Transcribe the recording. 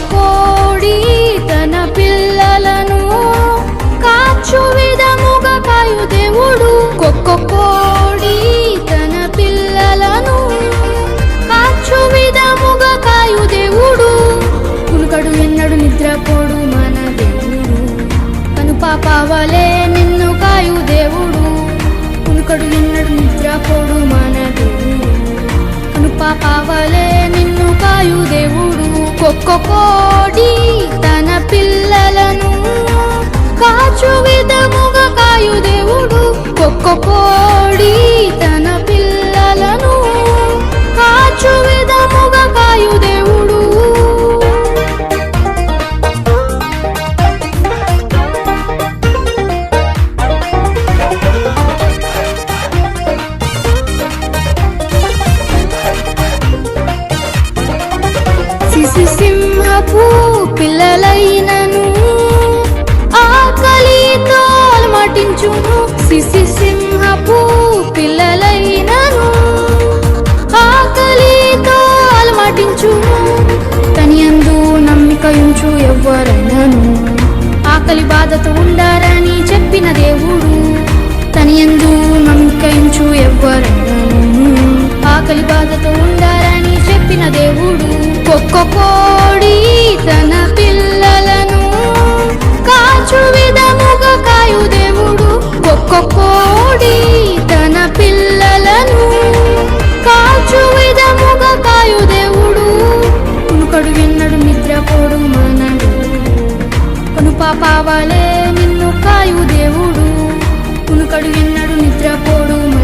కోడి తన పిల్లలను కాచు విధముగా కాయు దేవుడు. కోడి తన పిల్లలను కాచు విధముగా కాయు దేవుడు. కునుకడు ఎన్నడు నిద్రపోడు మన దేవుడు. కనుపాపవలే నిన్ను కాయు దేవుడు. కునుకడు ఎన్నడు నిద్రపోడు మన దేవుడు. కనుపాపవలే నిన్ను కాయు దేవుడు. కోడి తన పిల్లలను కాచు విధముగా కాయు దేవుడు. కోడి తన పిల్లలను కాచు విధముగా కాయు దేవుడు. సింహపు పిల్లలైనను ఆకలితో అలమటించును. సింహపు పిల్లలైనను ఆకలితో అలమటించును. తనియందు నమ్మికయుంచు ఎవ్వరైనను ఆకలి బాధతో ఉండారని చెప్పిన దేవుడు. తనియందు నమ్మికయుంచు ఎవ్వరైనను ఆకలి బాధతో ఉండారని చెప్పిన దేవుడు. కోడి తన పిల్లలను కాచు విధముగా కాయు దేవుడు. కోడి తన పిల్లలను కాచు విధముగా కాయు దేవుడు. కునుకడు ఎన్నడు నిద్రపోడు మన దేవుడు. కనుపాపవలే నిన్ను కాయు దేవుడు. కునుకడు ఎన్నడు నిద్రపోడు